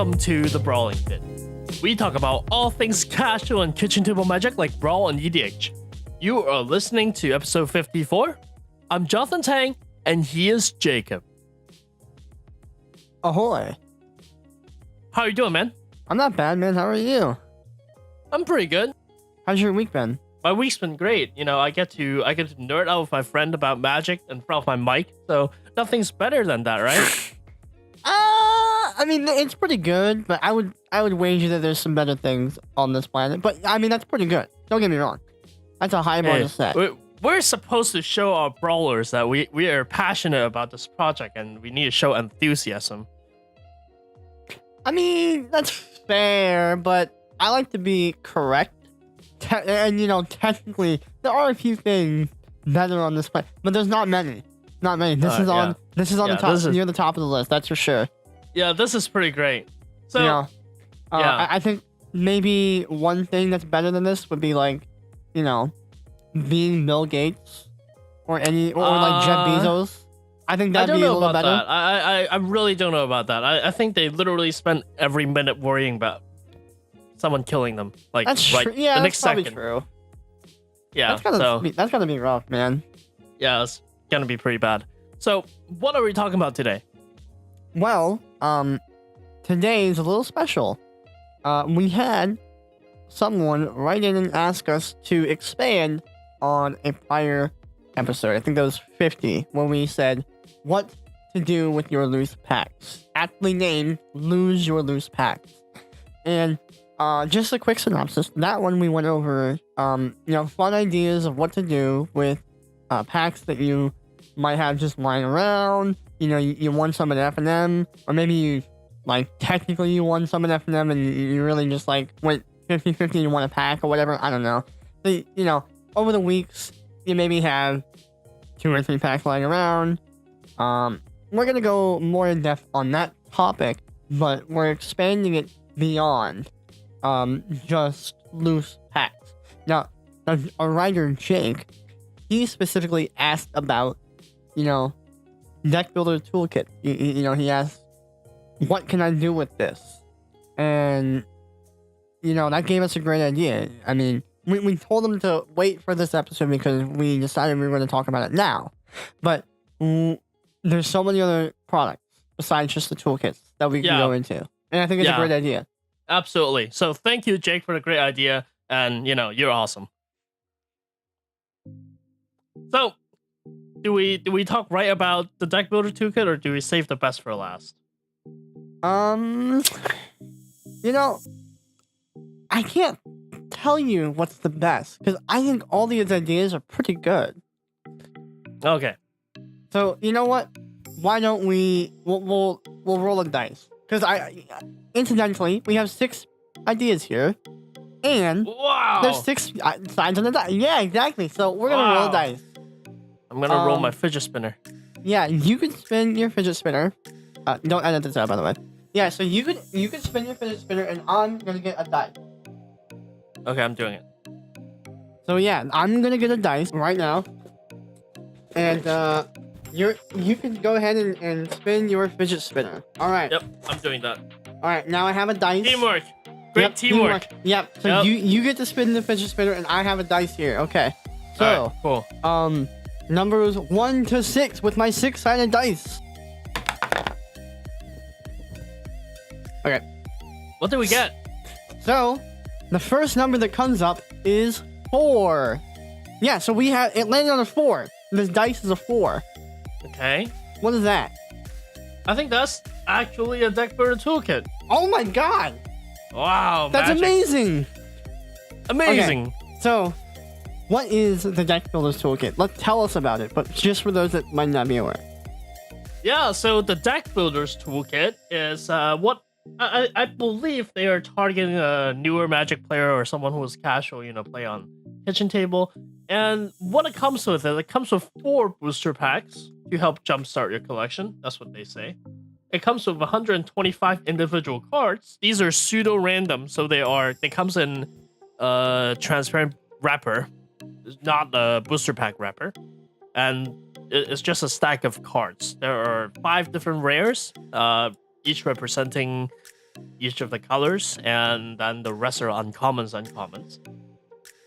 welcome to the Brawling Pit. We talk about all things casual and kitchen table magic like Brawl and EDH. You are listening to episode 54. I'm Johnathan, and he is Jacob. Ahoy. How are you doing, man? I'm not bad, man. How are you? I'm pretty good. How's your week been? My week's been great. You know, I get to nerd out with my friend about magic in front of my mic, so nothing's better than that, right? I mean, it's pretty good, but I would wager that there's some better things on this planet. But I mean, that's pretty good. Don't get me wrong. That's a high bar to set. We're supposed to show our brawlers that we are passionate about this project and we need to show enthusiasm. I mean, that's fair, but I like to be correct. And, you know, technically, there are a few things better on this planet, but there's not many. Not many. This is on the top, near the top of the list, that's for sure. Yeah, this is pretty great. So, you know, I think maybe one thing that's better than this would be like, you know, being Bill Gates or like Jeff Bezos. I think that'd be a little better. That. I really don't know about that. I think they literally spend every minute worrying about someone killing them. Like that's right true. Yeah, the that's next second. True. Yeah, that's gotta be rough, man. Yeah, it's gonna be pretty bad. So, what are we talking about today? Well, today is a little special. We had someone write in and ask us to expand on a prior episode. I think that was 50, when we said what to do with your loose packs. Aptly named Lose Your Loose Packs. And just a quick synopsis. That one we went over, you know, fun ideas of what to do with packs that you might have just lying around. You know, you won some at F&M, or maybe you, like, technically you won some at F&M and you really just, like, went 50-50 and you won a pack or whatever. I don't know. So, you know, over the weeks, you maybe have 2 or 3 packs lying around. We're going to go more in depth on that topic, but we're expanding it beyond just loose packs. Now, a writer, Jake, he specifically asked about, you know, deck builder toolkit. You know, he asked, what can I do with this? And, you know, that gave us a great idea. I mean, we told him to wait for this episode because we decided we were going to talk about it now. But there's so many other products besides just the toolkits that we can go into. And I think it's a great idea. Absolutely. So thank you, Jake, for the great idea. And, you know, you're awesome. So, do we talk right about the deck builder toolkit, or do we save the best for last? You know, I can't tell you what's the best because I think all these ideas are pretty good. Okay. So you know what? Why don't we'll roll a dice? Because incidentally, we have 6 ideas here, and there's 6 sides on the dice. Yeah, exactly. So we're gonna roll a dice. I'm gonna roll my fidget spinner. Yeah, you can spin your fidget spinner. Don't edit this out, by the way. Yeah, so you could spin your fidget spinner, and I'm gonna get a dice. Okay, I'm doing it. So yeah, I'm gonna get a dice right now, and you can go ahead and spin your fidget spinner. All right. Yep, I'm doing that. All right, now I have a dice. Teamwork. Great teamwork. Yep. So you get to spin the fidget spinner, and I have a dice here. Okay. So right, cool. Numbers 1 to 6 with my 6-sided dice. Okay. What did we get? So, the first number that comes up is 4. Yeah, so it landed on a 4. This dice is a 4. Okay. What is that? I think that's actually a deck builder toolkit. Oh my god! Wow, that's magic. Amazing! Amazing. Okay, so, what is the deck builder's toolkit? Tell us about it, but just for those that might not be aware. Yeah, so the deck builder's toolkit is what I believe they are targeting a newer Magic player or someone who is casual, you know, play on kitchen table. And what it comes with it comes with 4 booster packs to help jumpstart your collection. That's what they say. It comes with 125 individual cards. These are pseudo-random, so they comes in transparent wrapper, not a booster pack wrapper. And it's just a stack of cards. There are 5 different rares, each representing each of the colors, and then the rest are uncommons, uncommons.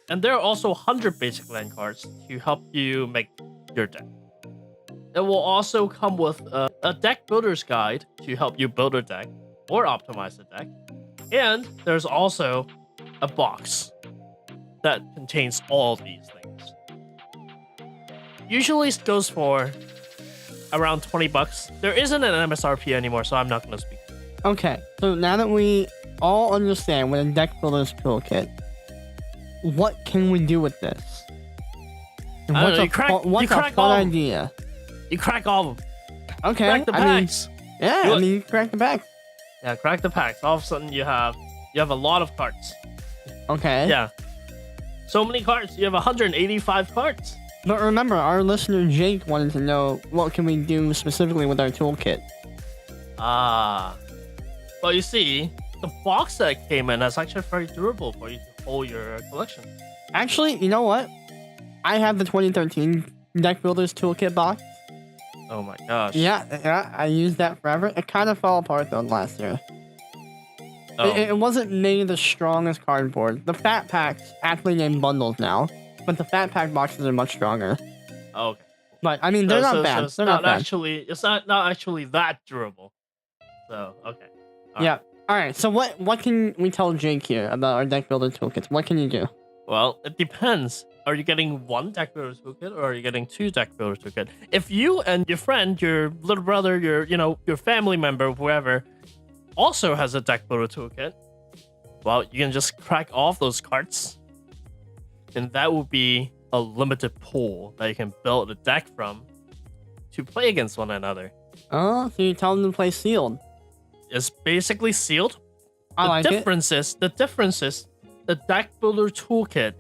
And there are also 100 basic land cards to help you make your deck. It will also come with a deck builder's guide to help you build a deck or optimize the deck. And there's also a box that contains all these things. Usually it goes for around 20 bucks. There isn't an MSRP anymore, so I'm not going to speak. Okay, so now that we all understand what a deck builder's toolkit, what can we do with this? And I don't know, what's a fun idea? You crack all of them. Okay, Crack the packs. You crack the pack. Yeah, crack the packs. All of a sudden you have a lot of cards. Okay. Yeah. So many cards. You have 185 cards. But remember, our listener Jake wanted to know what can we do specifically with our toolkit. Well, you see, the box that came in is actually very durable for you to hold your collection. Actually, you know what? I have the 2013 Deck Builders Toolkit box. Oh my gosh. Yeah, I used that forever. It kind of fell apart though last year. Oh. It wasn't made the strongest cardboard. The fat packs actually named bundles now, but the fat pack boxes are much stronger. Okay. But I mean, they're not bad. It's they're not not bad. actually. It's not actually that durable. So okay. Yeah. All right. So what can we tell Jake here about our deck builder toolkits? What can you do? Well, it depends. Are you getting one deck builder toolkit or are you getting two deck builder toolkit? If you and your friend, your little brother, your family member, whoever, also has a deck builder toolkit, well, you can just crack off those cards, and that will be a limited pool that you can build a deck from to play against one another. Oh, so you tell them to play sealed. It's basically sealed. The difference is the deck builder toolkit,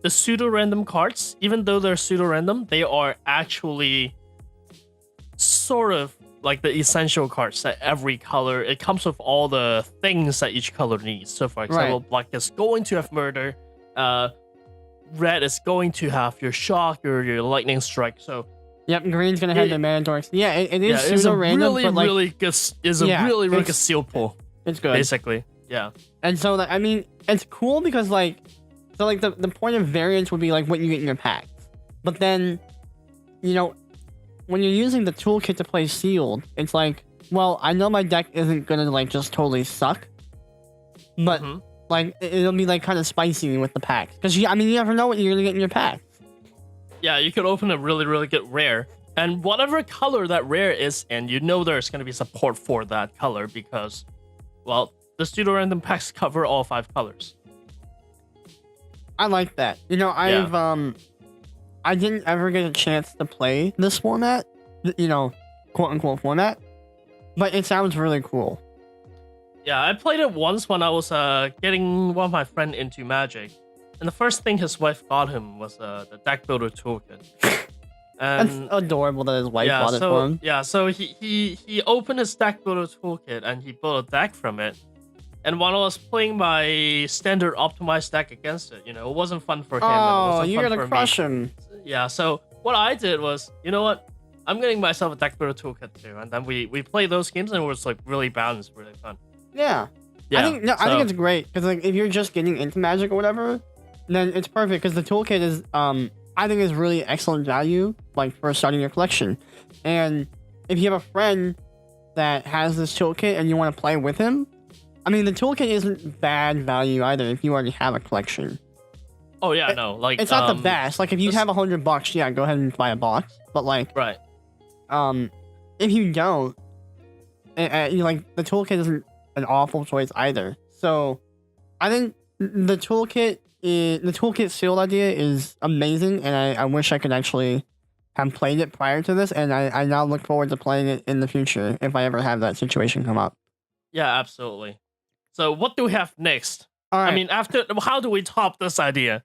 the pseudo random cards, even though they're pseudo random, they are actually sort of like the essential cards that every color, it comes with all the things that each color needs. So for example, black is going to have murder, red is going to have your shock, your lightning strike. So yep, green's gonna have the mana dorks. Yeah, it is it's pseudo a random, really, but like, really good, really good seal pool. It's good. Basically, yeah. And so, I mean, it's cool because, like, so, like, the point of variance would be, like, what you get in your packs. But then, you know, when you're using the toolkit to play sealed, it's like, well, I know my deck isn't gonna, like, just totally suck. But, like, it'll be, like, kind of spicy with the packs. Because, you never know what you're gonna get in your packs. Yeah, you could open a really, really good rare. And whatever color that rare is, and you know there's gonna be support for that color because, well, the pseudo random packs cover all 5 colors. I like that. You know, I didn't ever get a chance to play this format, you know, quote unquote format, but it sounds really cool. Yeah, I played it once when I was getting one of my friend into Magic, and the first thing his wife got him was the deck builder toolkit. And that's adorable that his wife bought it for him. Yeah, so he opened his deck builder toolkit and he built a deck from it. And while I was playing my standard optimized deck against it, you know, it wasn't fun for him. Oh, you're gonna crush him. Yeah, so what I did was, you know what? I'm getting myself a deck builder toolkit too, and then we play those games and it was like really balanced, really fun. Yeah. I think it's great because like if you're just getting into Magic or whatever, then it's perfect because the toolkit is I think is really excellent value like for starting your collection. And if you have a friend that has this toolkit and you want to play with him, I mean, the toolkit isn't bad value either if you already have a collection. Oh yeah, no, like it's not the best. Like if you have $100, yeah, go ahead and buy a box. But like, right, if you don't, you like the toolkit isn't an awful choice either. So, I think the toolkit sealed idea is amazing, and I wish I could actually have played it prior to this, and I now look forward to playing it in the future if I ever have that situation come up. Yeah, absolutely. So what do we have next? All right. I mean, how do we top this idea?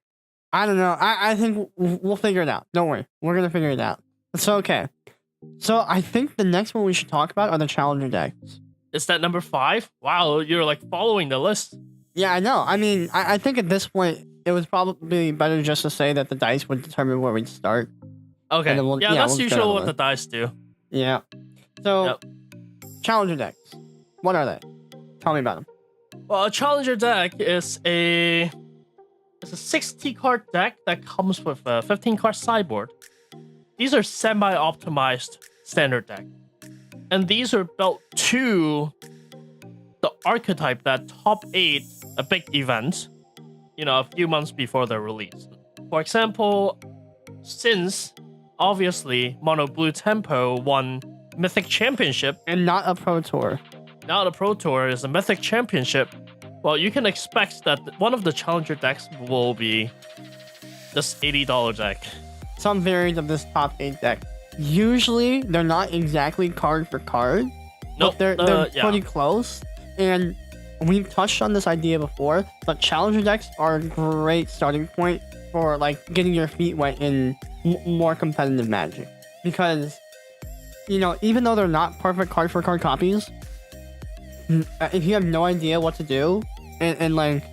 I don't know. I think we'll figure it out. Don't worry. We're going to figure it out. So, okay. So, I think the next one we should talk about are the challenger decks. Is that number 5? Wow, you're like following the list. Yeah, I know. I mean, I think at this point, it was probably better just to say that the dice would determine where we'd start. Okay. That's usually what the dice do. Yeah. So, challenger decks. What are they? Tell me about them. Well, a challenger deck is a 60 card deck that comes with a 15 card sideboard. These are semi-optimized standard deck, and these are built to the archetype that top 8 a big event, a few months before they're released. For example, since obviously Mono Blue Tempo won Mythic Championship, And not a Pro Tour. now the Pro Tour is a Mythic Championship, well, you can expect that one of the challenger decks will be this $80 deck. Some variant of this top 8 deck. Usually, they're not exactly card for card. Nope, They're yeah. pretty close. And we've touched on this idea before, but challenger decks are a great starting point for like getting your feet wet in more competitive Magic. Because, even though they're not perfect card for card copies, if you have no idea what to do, and like,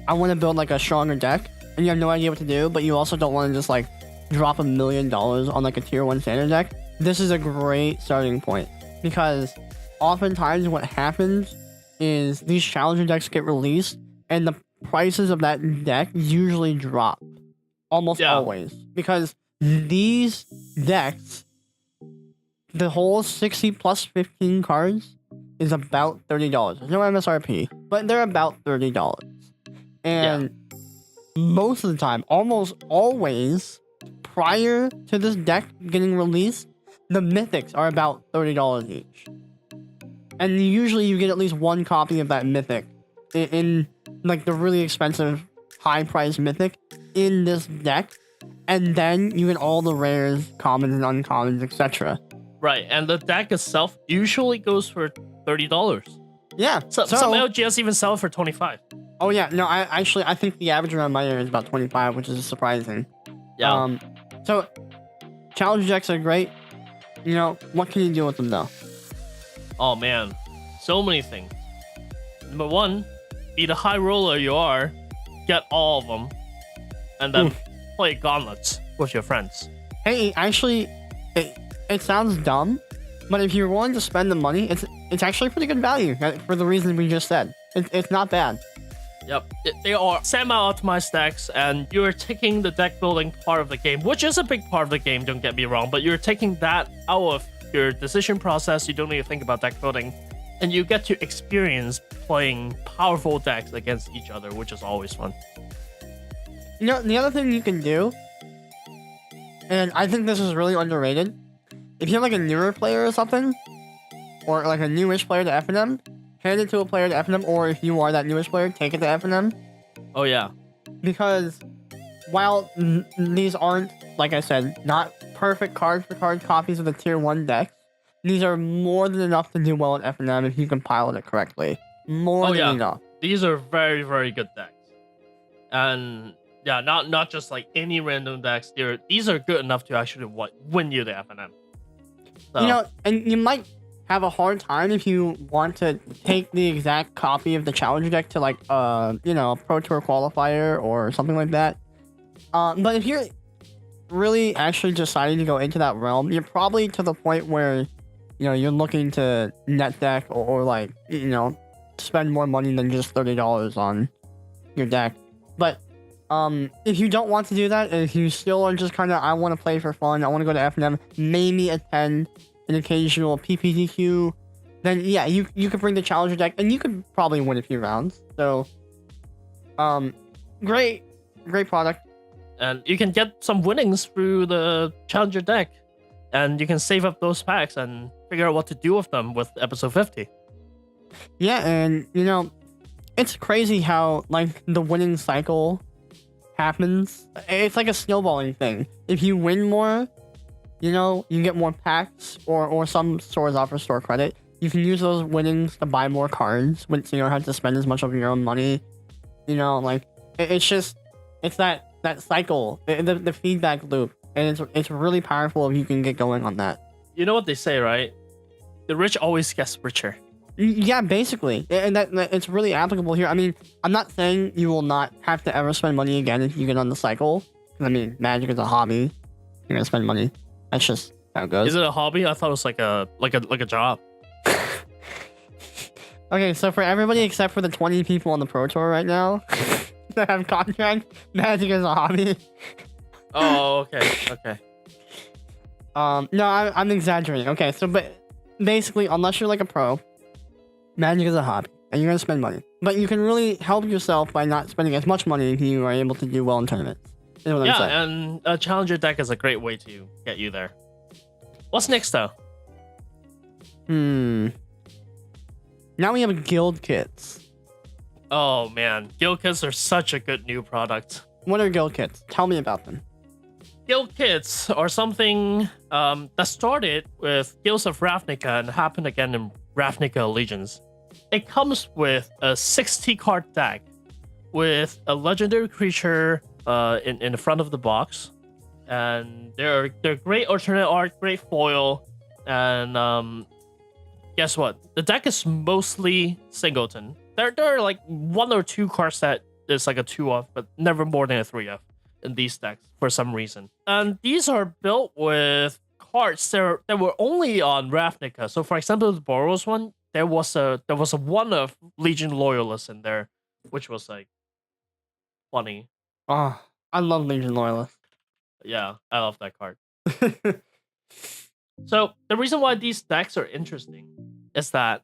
I want to build like a stronger deck, and you have no idea what to do, but you also don't want to just like drop $1 million on like a tier 1 standard deck, this is a great starting point. Because oftentimes what happens is these challenger decks get released, and the prices of that deck usually drop. Almost always. Because these decks, the whole 60 plus 15 cards is about $30. There's no MSRP, but they're about $30. And most of the time, almost always, prior to this deck getting released, the mythics are about $30 each. And usually you get at least one copy of that mythic in like the really expensive high price mythic in this deck, and then you get all the rares, commons and uncommons, etc. Right, and the deck itself usually goes for $30. Yeah. Some LGS even sell it for $25. Oh yeah, no, I think the average around my area is about 25, which is surprising. Yeah. So challenger decks are great. What can you do with them though? Oh man, so many things. Number one, be the high roller you are, get all of them, and then play gauntlets with your friends. Hey, actually, it sounds dumb, but if you're willing to spend the money, it's actually pretty good value for the reason we just said. It's not bad. Yep, they are semi-optimized decks, and you're taking the deck building part of the game, which is a big part of the game, don't get me wrong, but you're taking that out of your decision process. You don't need to think about deck building, and you get to experience playing powerful decks against each other, which is always fun. The other thing you can do, and I think this is really underrated, if you're like a newer player or something, or like a newish player to FNM, hand it to a player to FNM, or if you are that newish player, take it to FNM. Oh yeah. Because while these aren't, like I said, not perfect card for card copies of the tier 1 decks, these are more than enough to do well at FNM if you can pilot it correctly. More than enough. These are very, very good decks. And yeah, not just like any random decks. These are good enough to actually win you the FNM. So. And you might have a hard time if you want to take the exact copy of the challenger deck to like a Pro Tour qualifier or something like that. But if you're really actually deciding to go into that realm, you're probably to the point where you're looking to net deck or like spend more money than just $30 on your deck. But if you don't want to do that, and if you still are just kind of, I want to play for fun, I want to go to FNM, maybe attend an occasional PPTQ, then yeah, you could bring the challenger deck, and you could probably win a few rounds. So, great product. And you can get some winnings through the challenger deck, and you can save up those packs and figure out what to do with them with episode 50. Yeah, and it's crazy how like the winning cycle happens. It's like a snowballing thing. If you win more, you get more packs, or some stores offer store credit. You can use those winnings to buy more cards, which you don't have to spend as much of your own money. It's that cycle, the feedback loop, and it's really powerful if you can get going on that. You know what they say, right? The rich always gets richer. Yeah, basically, and that it's really applicable here. I mean, I'm not saying you will not have to ever spend money again if you get on the cycle. I mean, Magic is a hobby. You're gonna spend money. That's just how it goes. Is it a hobby? I thought it was like a job. Okay, so for everybody except for the 20 people on the Pro Tour right now that have contract, Magic is a hobby. Oh, okay, okay. No, I'm exaggerating. Okay, so but basically, unless you're like a pro, Magic is a hobby, and you're gonna spend money. But you can really help yourself by not spending as much money if you are able to do well in tournaments. Is what I'm Yeah, saying. and a challenger deck is a great way to get you there. What's next, though? Now we have guild kits. Oh man, guild kits are such a good new product. What are guild kits? Tell me about them. Guild kits are something that started with Guilds of Ravnica and happened again in Ravnica Allegiance. It comes with a 60 card deck with a legendary creature in the front of the box, and they're great alternate art, great foil, and guess what? The deck is mostly singleton. There are like 1 or 2 cards that is like a 2-off, but never more than a 3-off in these decks for some reason. And these are built with cards that were only on Ravnica. So for example, the Boros one, there was a one of Legion Loyalists in there, which was like funny. Oh, I love Legion Loyalist. Yeah, I love that card. So the reason why these decks are interesting is that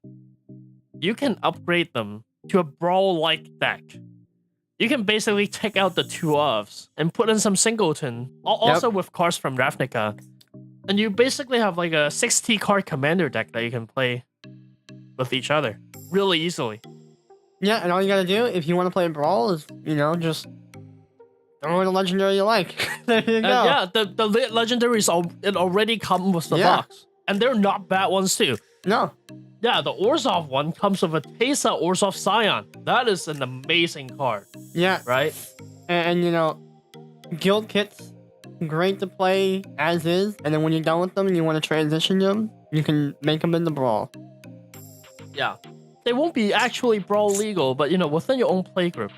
you can upgrade them to a brawl-like deck. You can basically take out the 2-ofs and put in some singleton, also with cards from Ravnica, and you basically have like a 60 card commander deck that you can play with each other really easily. Yeah, and all you gotta do if you want to play Brawl is, just throw in a legendary you like. There you go. Yeah, the legendaries it already come with the box, and they're not bad ones too. No. Yeah, the Orzhov one comes with a Teysa Orzhov Scion. That is an amazing card. Yeah. Right? And guild kits, great to play as is, and then when you're done with them and you want to transition them, you can make them into Brawl. Yeah. They won't be actually Brawl legal, but within your own playgroup,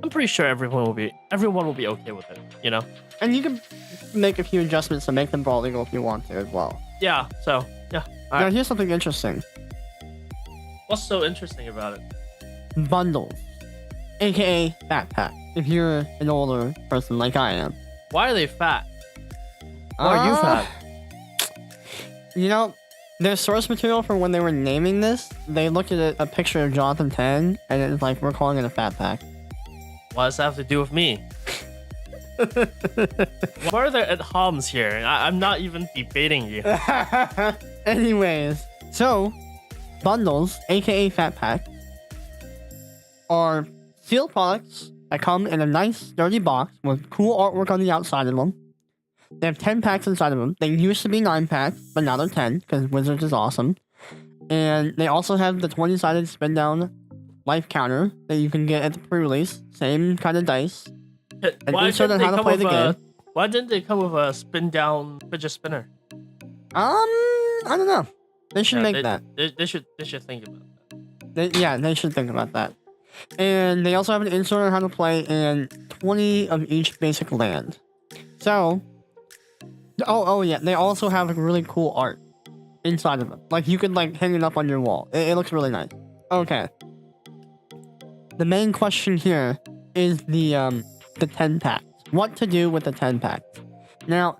I'm pretty sure everyone will be okay with it, And you can make a few adjustments to make them Brawl legal if you want to as well. Yeah, so, yeah. Now, here's something interesting. What's so interesting about it? Bundles, aka Fat Pack, if you're an older person like I am. Why are they fat? Why are you fat? Their source material for when they were naming this, they looked at a picture of Johnathan 10, and it's like, we're calling it a Fat Pack. What does that have to do with me? Why are there ad homs here? I'm not even debating you. Anyways, so bundles, aka Fat Pack, are sealed products that come in a nice, sturdy box with cool artwork on the outside of them. They have 10 packs inside of them. They used to be 9 packs, but now they're 10 because Wizards is awesome. And they also have the 20-sided spin down life counter that you can get at the pre-release. Same kind of dice. Why didn't they come with a spin down fidget spinner? I don't know. They should make that. They should think about that. They should think about that. And they also have an insert on how to play in 20 of each basic land. So, they also have like really cool art inside of them. Like you could like hang it up on your wall. It looks really nice. Okay. The main question here is the 10 packs. What to do with the 10 packs? Now,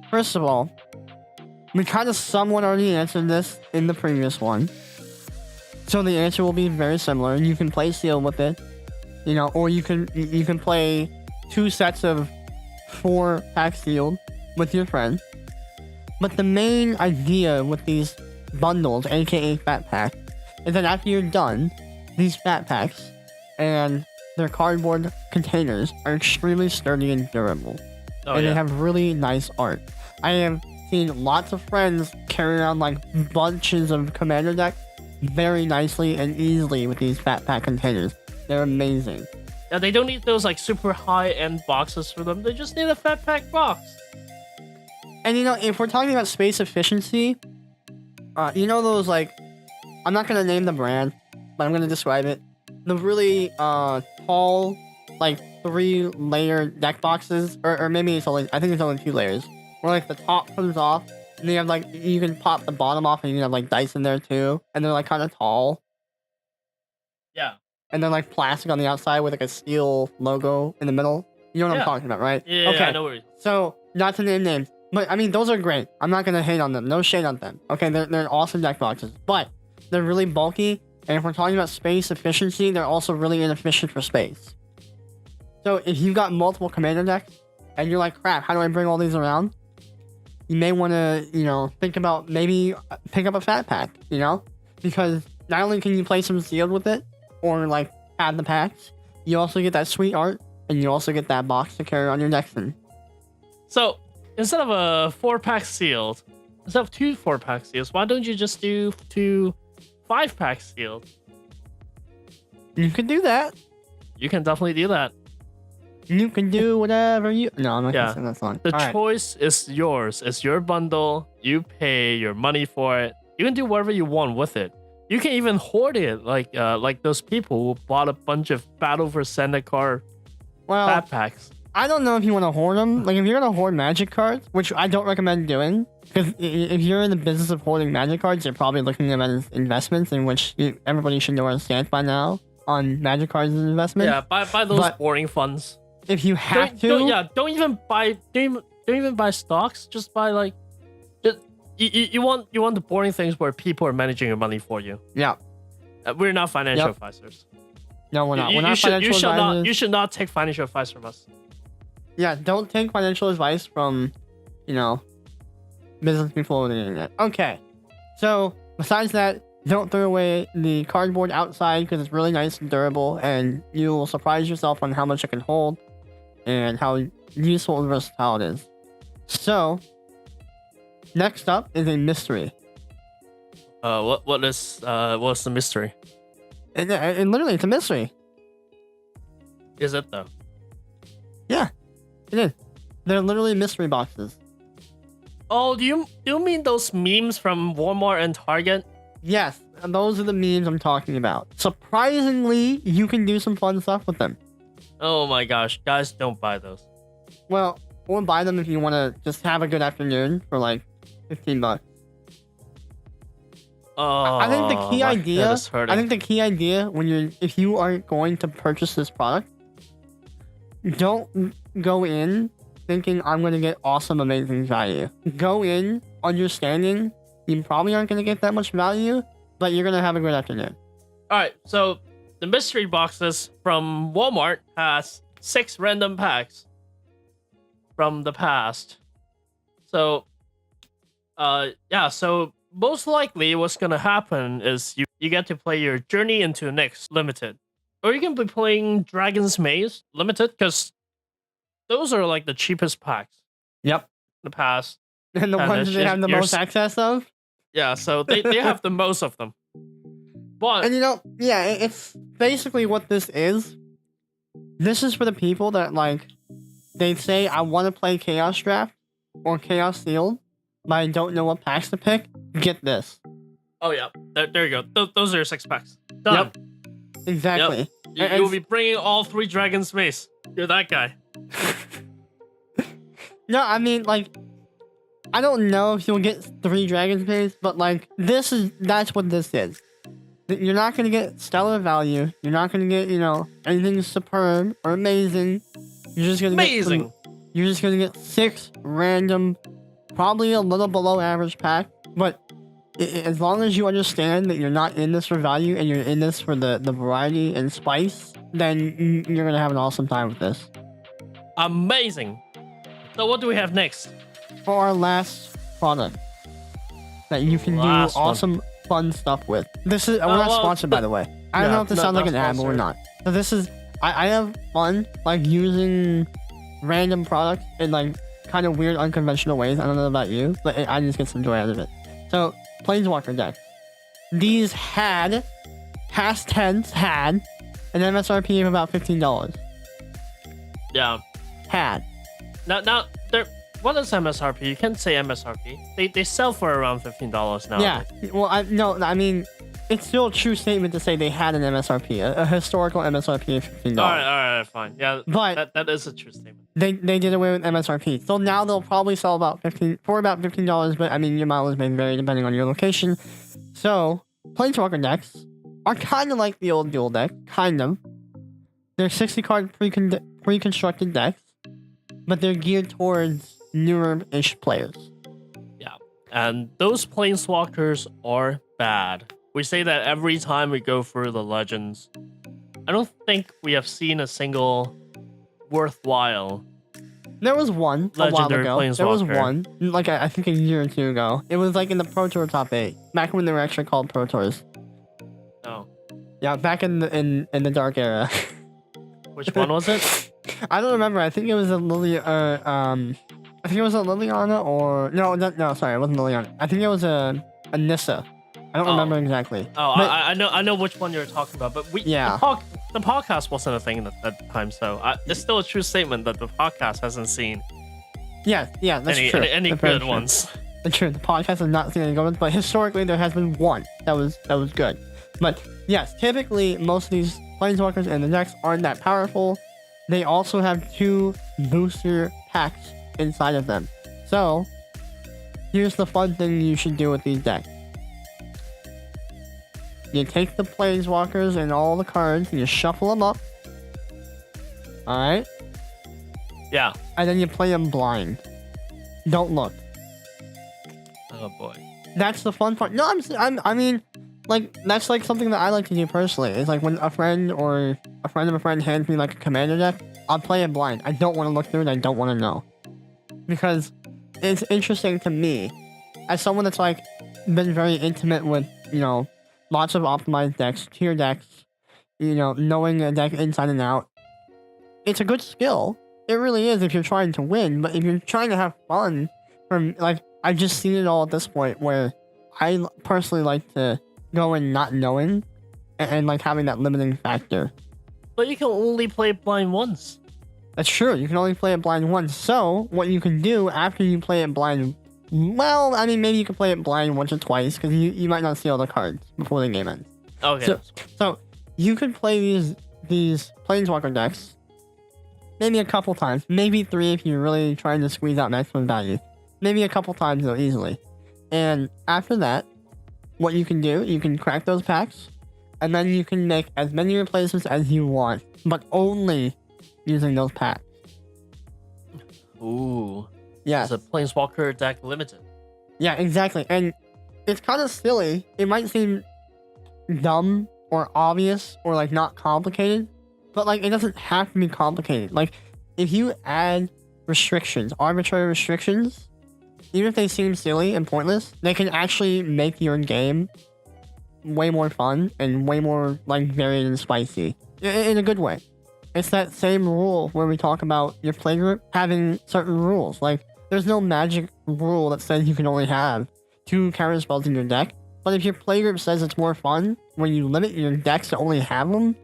first of all, we kind of somewhat already answered this in the previous one. So the answer will be very similar. You can play sealed with it, or you can play 2 sets of 4 packs sealed with your friend. But the main idea with these bundles, aka Fat Pack, is that after you're done, these Fat Packs and their cardboard containers are extremely sturdy and durable. They have really nice art. I have seen lots of friends carry around like bunches of commander decks very nicely and easily with these Fat Pack containers. They're amazing. Yeah, they don't need those like super high-end boxes for them. They just need a Fat Pack box. And if we're talking about space efficiency, those like, I'm not gonna name the brand, but I'm gonna describe it. The really tall, like 3-layer deck boxes, or maybe I think it's only 2 layers, where like the top comes off, and you have like, you can pop the bottom off, and you can have like dice in there too, and they're like kind of tall. Yeah. And they're like plastic on the outside with like a steel logo in the middle. You know what I'm talking about, right? Yeah, okay. I know where you... So, not to name names, but I mean, those are great. I'm not gonna hate on them. No shade on them. Okay, they're awesome deck boxes, but they're really bulky. And if we're talking about space efficiency, they're also really inefficient for space. So if you've got multiple commander decks and you're like, crap, how do I bring all these around? You may want to, think about maybe pick up a fat pack, because not only can you play some sealed with it or like add the packs, you also get that sweet art and you also get that box to carry on your decks in. So instead of a 4-pack sealed, instead of 2 4-pack seals, why don't you just do 2 5-pack sealed? You can do that. You can definitely do that. You can do whatever you... No, I'm not going to say that song. The choice is yours. It's your bundle. You pay your money for it. You can do whatever you want with it. You can even hoard it, like those people who bought a bunch of Battle for Zendikar fat packs. I don't know if you want to hoard them. Like, if you're going to hoard magic cards, which I don't recommend doing, because if you're in the business of hoarding magic cards, you're probably looking at them as investments, in which everybody should know where to stand by now on magic cards as investments. Yeah, buy those boring funds. If you have don't even buy stocks. Just buy you want the boring things where people are managing your money for you. Yeah, we're not financial advisors. No, we're not. We're not financial advisors. You should not take financial advice from us. Yeah, don't take financial advice from, business people on the internet. Okay, so besides that, don't throw away the cardboard outside because it's really nice and durable, and you will surprise yourself on how much it can hold and how useful and versatile it is. So, next up is a mystery. What's the mystery? And literally, it's a mystery. Is it though? Yeah, it is. They're literally mystery boxes. Oh, do you mean those memes from Walmart and Target? Yes, and those are the memes I'm talking about. Surprisingly, you can do some fun stuff with them. Oh my gosh, guys, don't buy those. Well, or buy them if you want to just have a good afternoon for like $15. Oh, I think the key idea. I think the key idea if you are going to purchase this product, don't go in thinking I'm going to get awesome, amazing value. Go in understanding you probably aren't going to get that much value, but you're going to have a good afternoon. All right, so the mystery boxes from Walmart has 6 random packs from the past. So, so most likely what's going to happen is you get to play your Journey into Nyx Limited. Or you can be playing Dragon's Maze Limited, because those are like the cheapest packs. Yep. In the past. And the ones they have the most access of? Yeah, so they have the most of them. But... And it's basically what this is. This is for the people that, they say, I want to play Chaos Draft or Chaos Sealed, but I don't know what packs to pick. Get this. Oh, yeah. There you go. Those are your 6 packs. Done. Yep. Exactly. Yep. You'll be bringing all 3 Dragon's Maze. You're that guy. No, I mean, I don't know if you'll get 3 Dragon's Maze, but, that's what this is. You're not going to get stellar value. You're not going to get, anything superb or amazing. You're just going to get 6 random, probably a little below average pack, but as long as you understand that you're not in this for value and you're in this for the variety and spice, then you're going to have an awesome time with this. Amazing. So what do we have next? For our last product that you can do awesome, fun stuff with. This is, we're not sponsored, by the way. I don't know if this sounds like an ad, but we're not. So this is, I have fun, using random products in, kind of weird, unconventional ways. I don't know about you, but I just get some joy out of it. So, Planeswalker deck. These had, past tense, had an MSRP of about $15. Yeah. Had. Now, what is MSRP? You can't say MSRP. They sell for around $15 now. Yeah. Well, I mean, it's still a true statement to say they had an MSRP, a historical MSRP of $15. All right, fine. Yeah, but that is a true statement. They did away with MSRP, so now they'll probably sell about $15. But I mean, your mileage may vary depending on your location. So, Planeswalker decks are kind of like the old dual deck, kind of. They're 60 card pre-constructed decks, but they're geared towards newer-ish players. Yeah. And those planeswalkers are bad. We say that every time we go through the legends. I don't think we have seen a single worthwhile There was one a while legendary ago. planeswalker. There was one, like I think a year or two ago. It was like in the Pro Tour top 8, back when they were actually called Pro Tours. Oh. Yeah, back in the dark era. Which one was it? I don't remember. I think it was a I think it was a Liliana or no, sorry, it wasn't Liliana. I think it was a Nissa. I don't remember exactly. Oh, but, I know which one you're talking about, but the podcast wasn't a thing at that time, so it's still a true statement that the podcast hasn't seen. Yeah, that's true. Any good ones. That's true. The podcast has not seen any good ones, but historically there has been one that was good. But yes, typically most of these planeswalkers in the decks aren't that powerful. They also have 2 booster packs inside of them. So here's the fun thing you should do with these decks. You take the planeswalkers and all the cards and you shuffle them up. Alright? Yeah. And then you play them blind. Don't look. Oh boy. That's the fun part. No, I mean, like, that's like something that I like to do personally. It's like when a friend or a friend of a friend hands me like a commander deck, I'll play it blind. I don't want to look through it. I don't want to know. Because it's interesting to me, as someone that's like been very intimate with, lots of optimized decks, tier decks, knowing a deck inside and out. It's a good skill. It really is if you're trying to win, but if you're trying to have fun, I've just seen it all at this point where I personally like to go in not knowing and like having that limiting factor. But you can only play blind once. That's true. You can only play it blind once. So what you can do after you play it blind, well, I mean, maybe you can play it blind once or twice because you might not see all the cards before the game ends. Okay. So you could play these planeswalker decks maybe a couple times, maybe 3 if you're really trying to squeeze out maximum value. Maybe a couple times though, easily. And after that, what you can do, you can crack those packs, and then you can make as many replacements as you want, but only using those packs. Ooh. Yes. It's a planeswalker deck limited. Yeah, exactly. And it's kind of silly. It might seem dumb or obvious or like not complicated, but like it doesn't have to be complicated. Like if you add restrictions, arbitrary restrictions, even if they seem silly and pointless, they can actually make your game way more fun and way more like varied and spicy in a good way. It's that same rule where we talk about your playgroup having certain rules. Like there's no magic rule that says you can only have 2 counter spells in your deck. But if your playgroup says it's more fun when you limit your decks to only have them,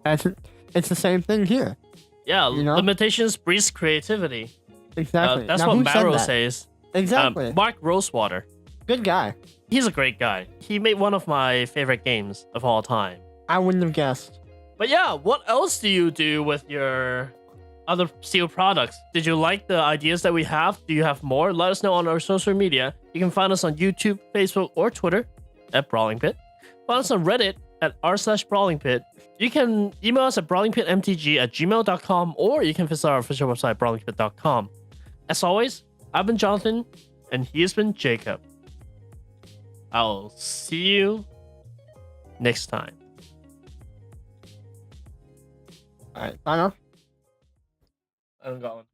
it's the same thing here. Yeah, limitations breeds creativity. Exactly. That's now, what Barrow says. Exactly. Mark Rosewater. Good guy. He's a great guy. He made one of my favorite games of all time. I wouldn't have guessed. But yeah, what else do you do with your other Steel products? Did you like the ideas that we have? Do you have more? Let us know on our social media. You can find us on YouTube, Facebook, or Twitter at Brawling Pit. Find us on Reddit at r/Brawling Pit. You can email us at brawlingpitmtg@gmail.com, or you can visit our official website, brawlingpit.com. As always, I've been Johnathan, and he has been Jacob. I'll see you next time. Alright, sign off. I don't got one.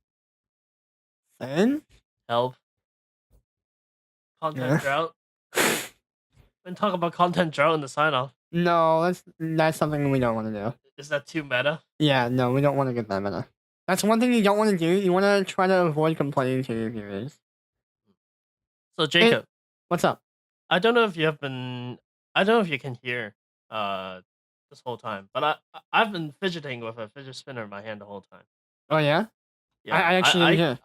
Then? Help. Content drought. And talk about content drought in the sign off. No, that's something we don't want to do. Is that too meta? Yeah, no, we don't want to get that meta. That's one thing you don't want to do. You want to try to avoid complaining to your viewers. So Jacob, what's up? I don't know if you can hear this whole time, but I've been fidgeting with a fidget spinner in my hand the whole time. Oh yeah? Yeah, I actually yeah.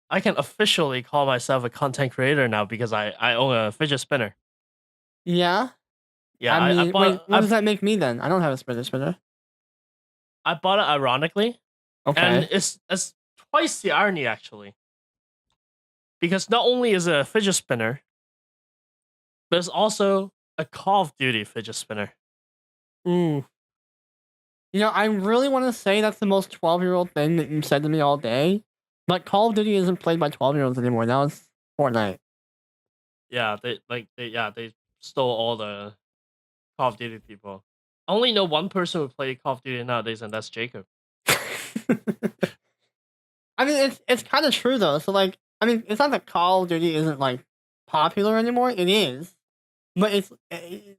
I can officially call myself a content creator now because I own a fidget spinner. Yeah? Yeah, I mean, what does that make me then? I don't have a fidget spinner. I bought it ironically. Okay. And it's twice the irony actually. Because not only is it a fidget spinner, but it's also a Call of Duty fidget spinner. Ooh. You know, I really want to say that's the most 12-year-old thing that you've said to me all day, but Call of Duty isn't played by 12-year-olds anymore. Now it's Fortnite. Yeah, they stole all the Call of Duty people. I only know one person who play Call of Duty nowadays, and that's Jacob. I mean, it's kind of true though. So like, I mean, it's not that Call of Duty isn't like popular anymore. It is, but it's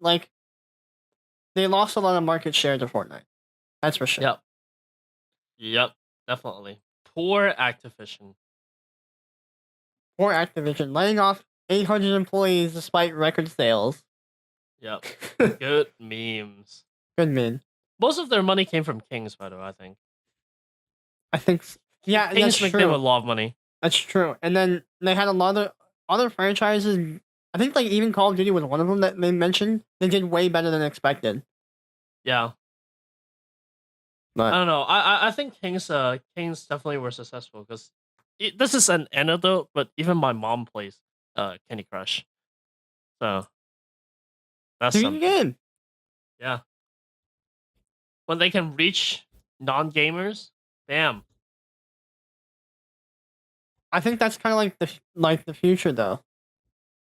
like they lost a lot of market share to Fortnite. That's for sure. Yep. Yep, definitely. Poor Activision. Poor Activision laying off 800 employees despite record sales. Yep. Good memes. Good man. Most of their money came from Kings, by the way, I think. I think, yeah, Kings that's make them a true. lot of money. That's true. And then they had a lot of other franchises. I think like even Call of Duty was one of them that they mentioned. They did way better than expected. Yeah. But I don't know. I think Kings definitely were successful because this is an anecdote, but even my mom plays Candy Crush. So that's do it something. again. Yeah. When they can reach non-gamers, damn. I think that's kind of like the future though.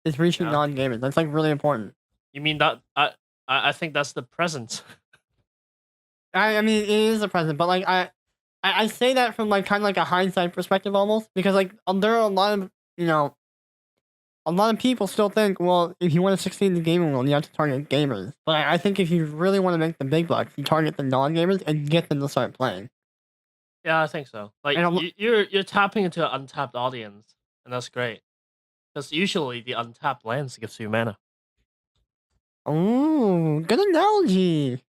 Is reaching Yeah. non-gamers. That's like really important. You mean that I think that's the present. I mean it is a present, but like I say that from like kind of like a hindsight perspective almost because like there are a lot of a lot of people still think, well, if you want to succeed in the gaming world, you have to target gamers. But I think if you really want to make the big bucks, you target the non-gamers and get them to start playing. Yeah, I think so. Like And you're tapping into an untapped audience, and that's great. Because usually the untapped lands gives you mana. oh, good analogy.